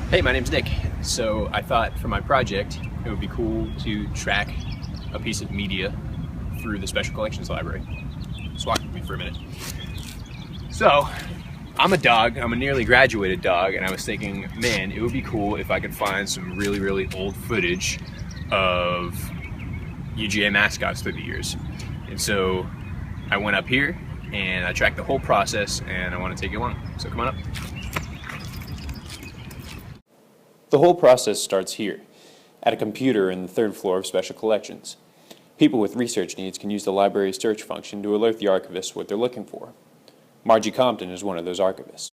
Hey, my name's Nick. So I thought for my project it would be cool to track a piece of media through the Special Collections Library. Just walk with me for a minute. So I'm a dog, I'm a nearly graduated dog, and I was thinking, man, it would be cool if I could find some really old footage of UGA mascots through the years. And so I went up here and I tracked the whole process, and I want to take you along. So come on up. The whole process starts here, at a computer in the third floor of Special Collections. People with research needs can use the library's search function to alert the archivist what they're looking for. Margie Compton is one of those archivists.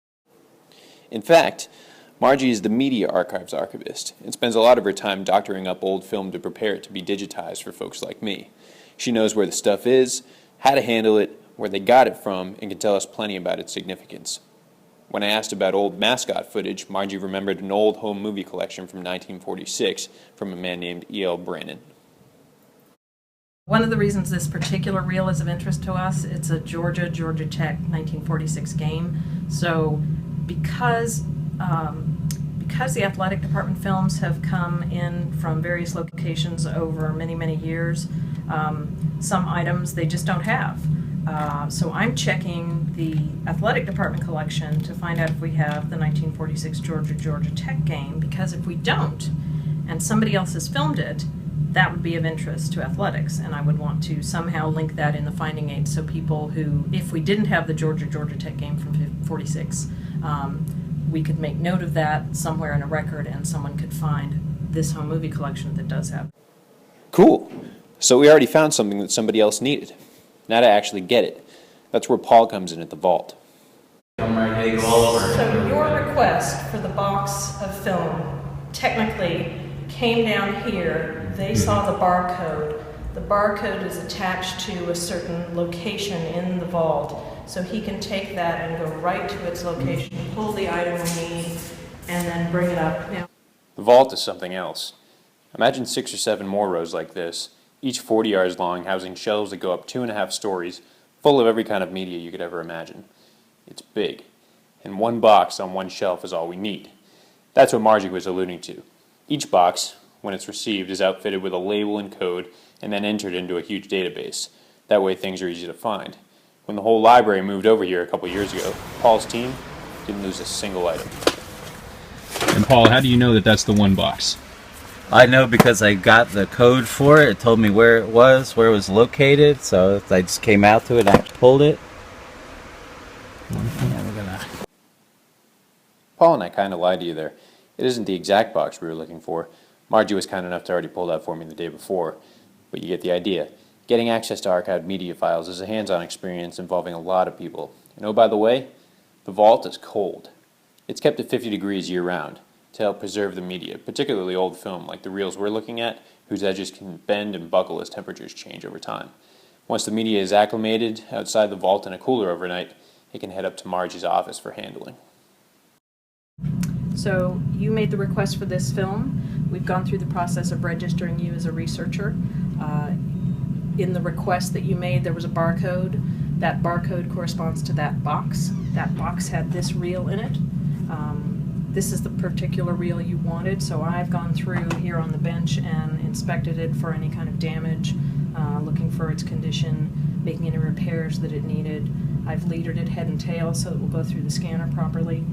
In fact, Margie is the Media Archives archivist and spends a lot of her time doctoring up old film to prepare it to be digitized for folks like me. She knows where the stuff is, how to handle it, where they got it from, and can tell us plenty about its significance. When I asked about old mascot footage, Margie remembered an old home movie collection from 1946 from a man named E.L. Brannon. One of the reasons this particular reel is of interest to us, it's a Georgia Tech 1946 game. So because the athletic department films have come in from various locations over many years, some items they just don't have. So I'm checking the athletic department collection to find out if we have the 1946 Georgia Tech game, because if we don't, and somebody else has filmed it, that would be of interest to athletics, and I would want to somehow link that in the finding aid so people who, if we didn't have the Georgia Tech game from 46, we could make note of that somewhere in a record and someone could find this home movie collection that does have. Cool. So we already found something that somebody else needed. Now to actually get it. That's where Paul comes in at the vault. So your request for the box of film technically came down here. They saw the barcode. The barcode is attached to a certain location in the vault. So he can take that and go right to its location, pull the item we need, and then bring it up. Now, The vault is something else. Imagine 6 or 7 more rows like this, each 40 yards long, housing shelves that go up 2.5 stories, full of every kind of media you could ever imagine. It's big, and one box on one shelf is all we need. That's what Margie was alluding to. Each box, when it's received, is outfitted with a label and code, and then entered into a huge database. That way things are easy to find. When the whole library moved over here a couple years ago, Paul's team didn't lose a single item. And Paul, how do you know that that's the one box? I know because I got the code for it. It told me where it was located. So I just came out to it and I pulled it. Paul and I kind of lied to you there. It isn't the exact box we were looking for. Margie was kind enough to already pull that for me the day before. But you get the idea. Getting access to archived media files is a hands-on experience involving a lot of people. And oh, by the way, the vault is cold. It's kept at 50 degrees year-round to help preserve the media, particularly old film like the reels we're looking at, whose edges can bend and buckle as temperatures change over time. Once the media is acclimated outside the vault in a cooler overnight, it can head up to Margie's office for handling. so you made the request for this film. We've gone through the process of registering you as a researcher. In the request that you made, there was a barcode. That barcode corresponds to that box. That box had this reel in it. This is the particular reel you wanted, so I've gone through here on the bench and inspected it for any kind of damage, looking for its condition, making any repairs that it needed. I've leadered it head and tail so it will go through the scanner properly.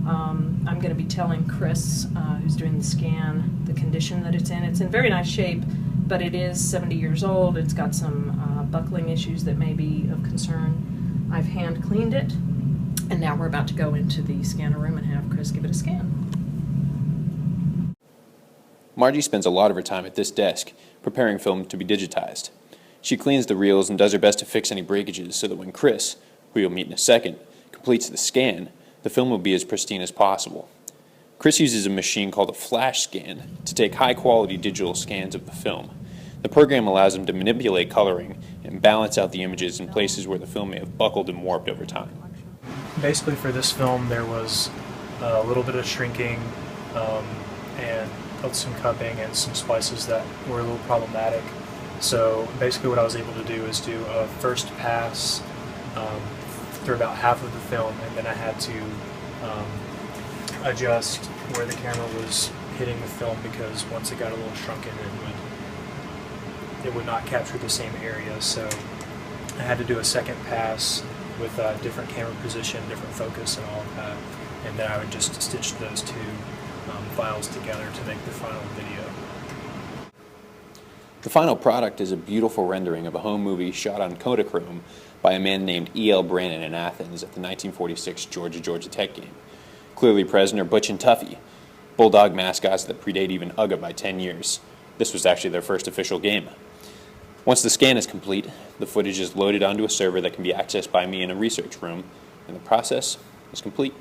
I'm going to be telling Chris, who's doing the scan, the condition that it's in. It's in very nice shape, but it is 70 years old. It's got some buckling issues that may be of concern. I've hand cleaned it, and now we're about to go into the scanner room and have Chris give it a scan. Margie spends a lot of her time at this desk, preparing film to be digitized. She cleans the reels and does her best to fix any breakages so that when Chris, who you'll meet in a second, completes the scan, the film will be as pristine as possible. Chris uses a machine called a flash scan to take high-quality digital scans of the film. The program allows him to manipulate coloring and balance out the images in places where the film may have buckled and warped over time. Basically for this film there was a little bit of shrinking and some cupping and some splices that were a little problematic. So basically what I was able to do is do a first pass through about half of the film, and then I had to adjust where the camera was hitting the film, because once it got a little shrunken, it would not capture the same area. So I had to do a second pass with a different camera position, different focus, and all of that. And then I would just stitch those two files together to make the final video. The final product is a beautiful rendering of a home movie shot on Kodachrome by a man named E.L. Brannon in Athens at the 1946 Georgia Tech game. Clearly present are Butch and Tuffy, Bulldog mascots that predate even Uga by 10 years. This was actually their first official game. Once the scan is complete, the footage is loaded onto a server that can be accessed by me in a research room, and the process is complete.